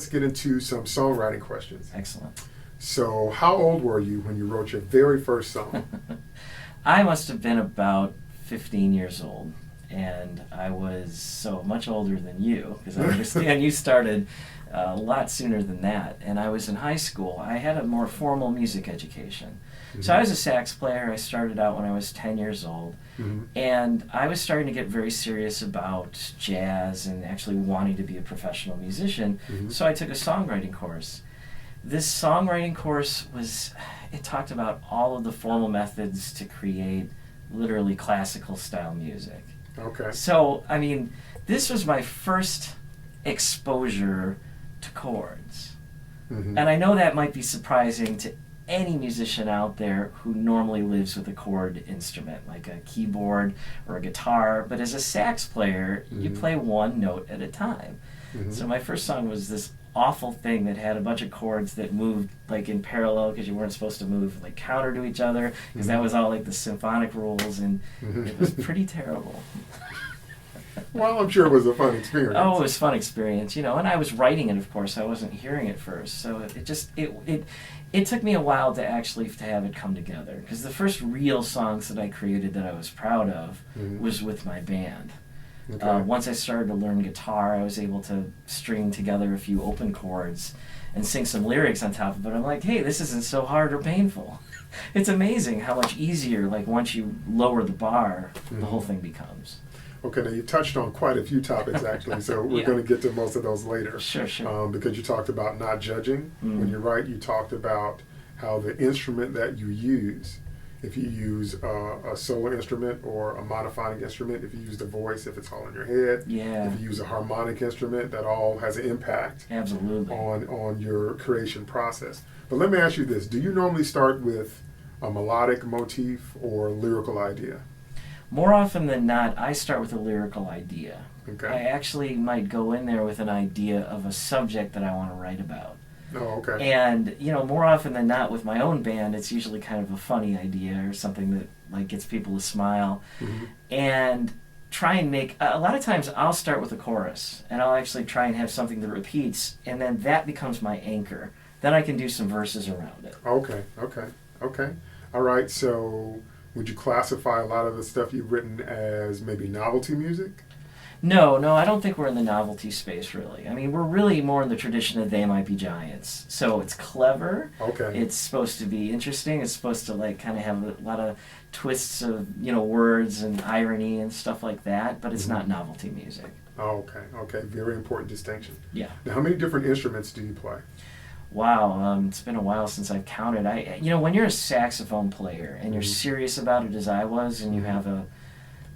let's get into some songwriting questions. Excellent. So, how old were you when you wrote your very first song? I must have been about 15 years old, and I was so much older than you, because I understand you started a lot sooner than that. And I was in high school. I had a more formal music education. So I was a sax player. I started out when I was 10 years old. And I was starting to get very serious about jazz and actually wanting to be a professional musician. So I took a songwriting course. This songwriting course it talked about all of the formal methods to create literally classical style music. Okay. So, I mean, this was my first exposure to chords. And I know that might be surprising to any musician out there who normally lives with a chord instrument, like a keyboard or a guitar, but as a sax player, you play one note at a time. So my first song was this awful thing that had a bunch of chords that moved like in parallel, because you weren't supposed to move like counter to each other, because that was all like the symphonic rules, and it was pretty terrible. Well, I'm sure it was a fun experience. Oh, it was a fun experience, and I was writing it, of course. I wasn't hearing it first, so it took me a while to actually to have it come together, because the first real songs that I created that I was proud of was with my band. Okay. Once I started to learn guitar, I was able to string together a few open chords and sing some lyrics on top of it. I'm like, hey, this isn't so hard or painful. It's amazing how much easier, like once you lower the bar, the whole thing becomes. Okay, now you touched on quite a few topics actually, so we're going to get to most of those later. Sure. Because you talked about not judging. When you write, you talked about how the instrument that you use, if you use a solo instrument or a monophonic instrument, if you use the voice, if it's all in your head, if you use a harmonic instrument, that all has an impact on your creation process. But let me ask you this, do you normally start with a melodic motif or lyrical idea? More often than not, I start with a lyrical idea. Okay. I actually might go in there with an idea of a subject that I want to write about. Oh, okay. And, more often than not with my own band, it's usually kind of a funny idea or something that like gets people to smile. And try and make, a lot of times I'll start with a chorus, and I'll actually try and have something that repeats, and then that becomes my anchor. Then I can do some verses around it. Okay. All right, so would you classify a lot of the stuff you've written as maybe novelty music? No, I don't think we're in the novelty space, really. I mean, we're really more in the tradition of They Might Be Giants. So it's clever. Okay. It's supposed to be interesting. It's supposed to, like, kind of have a lot of twists of, words and irony and stuff like that, but it's not novelty music. Oh, okay. Very important distinction. Yeah. Now, how many different instruments do you play? Wow, it's been a while since I've counted. When you're a saxophone player and you're serious about it as I was, and you have a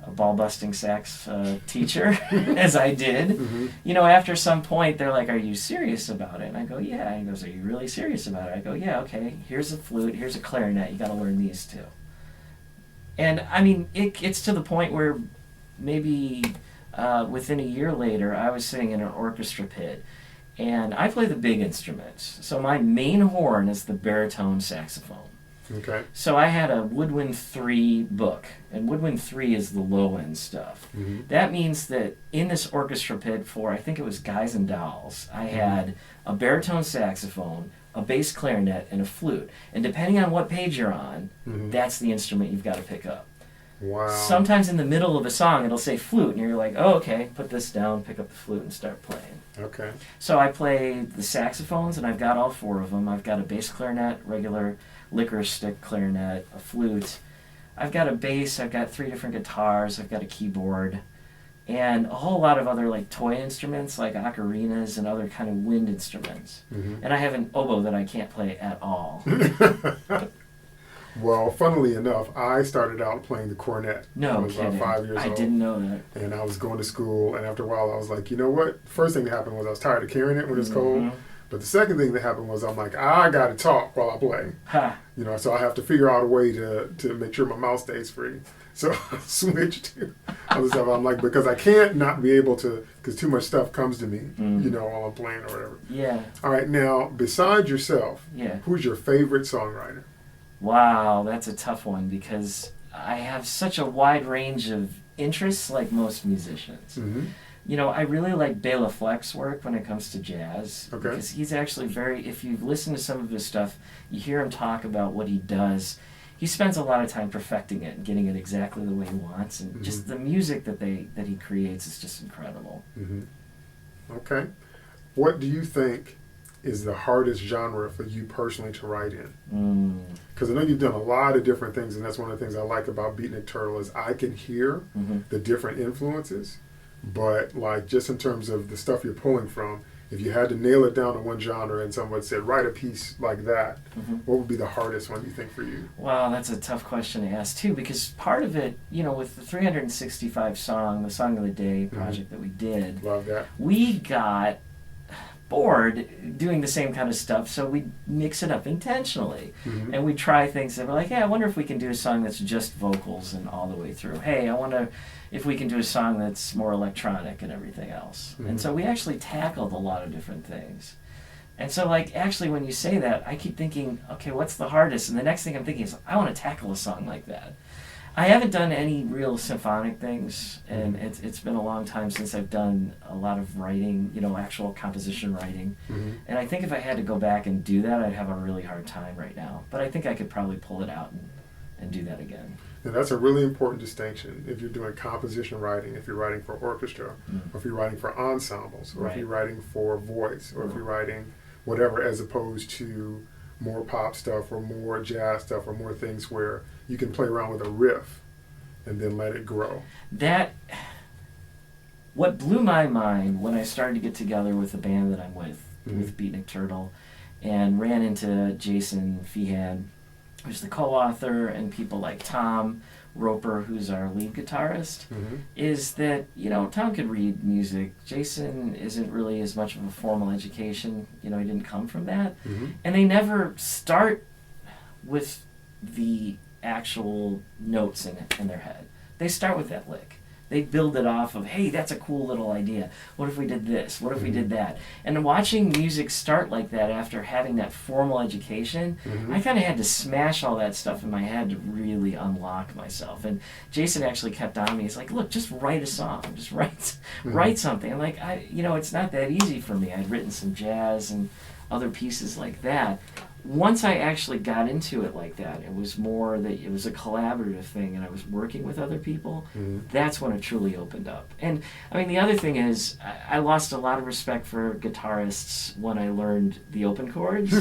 ball-busting sax teacher, as I did, after some point, they're like, are you serious about it? And I go, yeah. And he goes, are you really serious about it? I go, yeah, okay. Here's a flute, here's a clarinet. You got to learn these two. And, I mean, it gets to the point where maybe within a year later, I was sitting in an orchestra pit, and I play the big instruments. So my main horn is the baritone saxophone. Okay. So I had a Woodwind 3 book, and Woodwind 3 is the low-end stuff. That means that in this orchestra pit for, I think it was Guys and Dolls, I had a baritone saxophone, a bass clarinet, and a flute. And depending on what page you're on, that's the instrument you've got to pick up. Wow. Sometimes in the middle of a song, it'll say flute, and you're like, oh, okay, put this down, pick up the flute, and start playing. Okay. So I play the saxophones, and I've got all 4 of them. I've got a bass clarinet, regular licorice stick clarinet, a flute. I've got a bass, I've got 3 different guitars, I've got a keyboard, and a whole lot of other like toy instruments like ocarinas and other kind of wind instruments. And I have an oboe that I can't play at all. Well, funnily enough, I started out playing the cornet. No I was kidding. about 5 years old. I didn't know that. And I was going to school, and after a while I was like, you know what? First thing that happened was I was tired of carrying it when it's cold. But the second thing that happened was I'm like, I got to talk while I play. So I have to figure out a way to make sure my mouth stays free. So I switched to other stuff. I'm like, because I can't not be able to, because too much stuff comes to me, while I'm playing or whatever. Yeah. All right, now, besides yourself, who's your favorite songwriter? Wow, that's a tough one, because I have such a wide range of interests like most musicians. I really like Bela Fleck's work when it comes to jazz. Okay. Because he's actually if you listen to some of his stuff, you hear him talk about what he does. He spends a lot of time perfecting it and getting it exactly the way he wants. And just the music that he creates is just incredible. Okay. What do you think is the hardest genre for you personally to write in? Because I know you've done a lot of different things, and that's one of the things I like about Beatnik Turtle is I can hear the different influences. But like just in terms of the stuff you're pulling from, if you had to nail it down to one genre and someone said write a piece like that, what would be the hardest one you think for you? Well, that's a tough question to ask too, because part of it, with the 365 song, the Song of the Day project that we did, Love that. we got bored doing the same kind of stuff, so we mix it up intentionally, and we try things that we're like, hey, I wonder if we can do a song that's just vocals and all the way through. Hey, I wonder if we can do a song that's more electronic and everything else. And so we actually tackled a lot of different things. And so, like, actually, when you say that, I keep thinking, okay, what's the hardest? And the next thing I'm thinking is, I want to tackle a song like that. I haven't done any real symphonic things, and it's been a long time since I've done a lot of writing, actual composition writing. And I think if I had to go back and do that, I'd have a really hard time right now. But I think I could probably pull it out and do that again. And that's a really important distinction. If you're doing composition writing, if you're writing for orchestra, or if you're writing for ensembles, or if you're writing for voice, or if you're writing whatever, as opposed to more pop stuff or more jazz stuff or more things where you can play around with a riff and then let it grow. What blew my mind when I started to get together with the band that I'm with Beatnik Turtle, and ran into Jason Feehan, who's the co-author, and people like Tom Roper, who's our lead guitarist, is that, Tom could read music. Jason isn't really as much of a formal education. He didn't come from that. And they never start with the actual notes in their head. They start with that lick. They build it off of, hey, that's a cool little idea. What if we did this? What if we did that? And watching music start like that after having that formal education, I kind of had to smash all that stuff in my head to really unlock myself. And Jason actually kept on me. He's like, look, just write a song. Just write something. I'm like, it's not that easy for me. I'd written some jazz and other pieces like that. Once I actually got into it like that, it was more that it was a collaborative thing and I was working with other people. That's when it truly opened up. And the other thing is, I lost a lot of respect for guitarists when I learned the open chords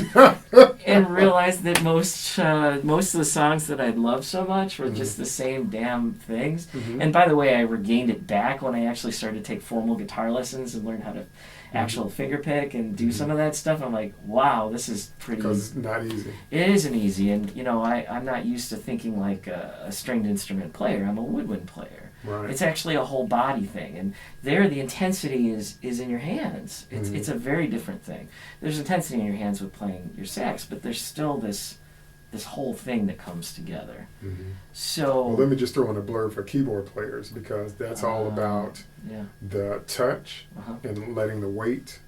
and realized that most of the songs that I'd loved so much were just the same damn things. And by the way, I regained it back when I actually started to take formal guitar lessons and learn how to actual finger pick and do some of that stuff. I'm like, wow, this is pretty... Because it's not easy. It isn't easy, and I'm not used to thinking like a stringed instrument player. I'm a woodwind player. Right. It's actually a whole body thing, and there the intensity is in your hands. It's a very different thing. There's intensity in your hands with playing your sax, but there's still this whole thing that comes together. So... Well, let me just throw in a blurb for keyboard players, because that's all about the touch and letting the weight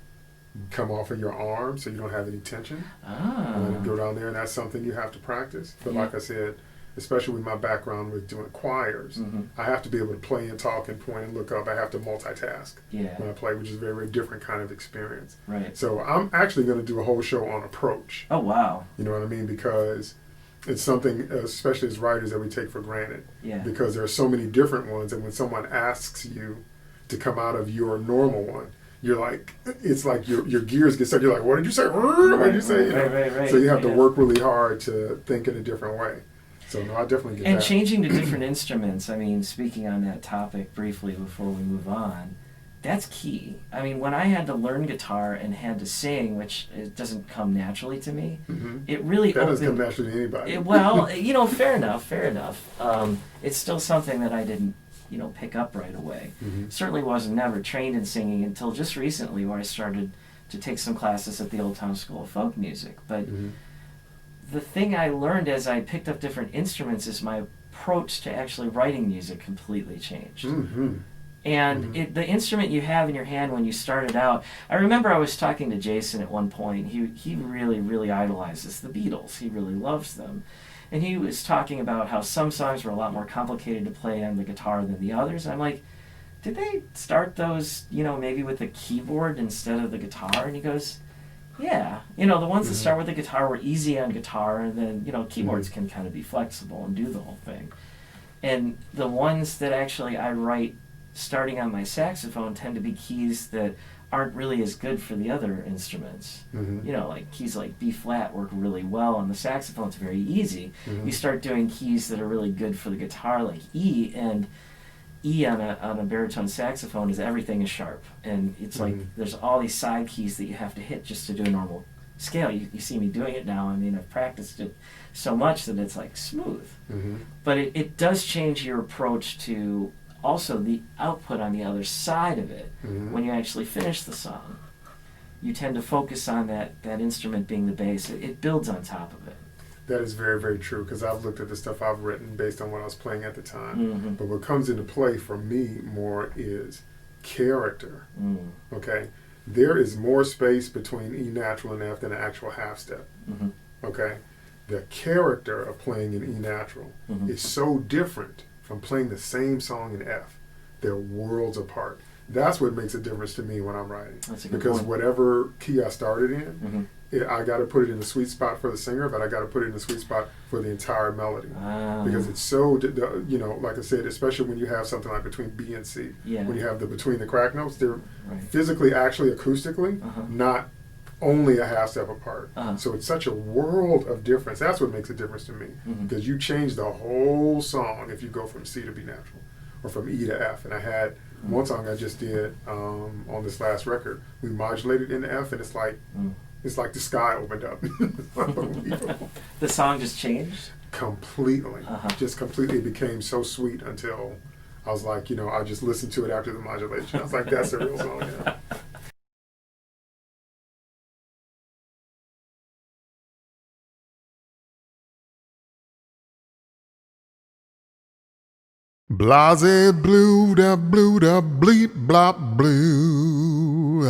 come off of your arm so you don't have any tension. And then go down there, and that's something you have to practice. But like I said, especially with my background with doing choirs, I have to be able to play and talk and point and look up. I have to multitask when I play, which is a very, very different kind of experience. Right. So I'm actually going to do a whole show on approach. Oh, wow. You know what I mean? Because it's something, especially as writers, that we take for granted. Yeah. Because there are so many different ones, and when someone asks you to come out of your normal one, you're like, it's like your gears get stuck. You're like, what did you say? What did you say? Right. So you have to work really hard to think in a different way. So no, I definitely get that. And changing to different instruments, speaking on that topic briefly before we move on, that's key. When I had to learn guitar and had to sing, which it doesn't come naturally to me, it really that doesn't come naturally to anybody. Fair enough. It's still something that I didn't, pick up right away. Certainly wasn't never trained in singing until just recently, where I started to take some classes at the Old Town School of Folk Music. But the thing I learned as I picked up different instruments is my approach to actually writing music completely changed. And the instrument you have in your hand when you started out, I remember I was talking to Jason at one point. He really, really idolizes the Beatles. He really loves them. And he was talking about how some songs were a lot more complicated to play on the guitar than the others. And I'm like, did they start those, maybe with the keyboard instead of the guitar? And he goes, yeah. The ones that start with the guitar were easy on guitar, and then, keyboards can kind of be flexible and do the whole thing. And the ones that actually I write starting on my saxophone tend to be keys that aren't really as good for the other instruments. Like keys like B flat work really well on the saxophone. It's very easy. You start doing keys that are really good for the guitar, like E, and E on a baritone saxophone is everything is sharp, and it's like there's all these side keys that you have to hit just to do a normal scale. You see me doing it now. I mean, I've practiced it so much that it's like smooth. But it does change your approach to also the output on the other side of it. When you actually finish the song, you tend to focus on that instrument being the bass. It builds on top of it. That is very, very true, because I've looked at the stuff I've written based on what I was playing at the time. But what comes into play for me more is character. Okay? There is more space between E natural and F than an actual half step. Okay? The character of playing in E natural is so different from playing the same song in F. They're worlds apart. That's what makes a difference to me when I'm writing. That's a good because point. whatever key I started in, I got to put it in the sweet spot for the singer, but I got to put it in the sweet spot for the entire melody. Because it's so, like I said, especially when you have something like between B and C, when you have the between the crack notes, they're physically, actually, acoustically, not only a half step apart. So it's such a world of difference. That's what makes a difference to me, because you change the whole song if you go from C to B natural or from E to F. And I had one song I just did on this last record. We modulated into F, and it's like the sky opened up. It's unbelievable. The song just changed? Completely. Just completely became so sweet until I was like, I just listened to it after the modulation. I was like, that's the real song now. Blase blue da bleep blop blue.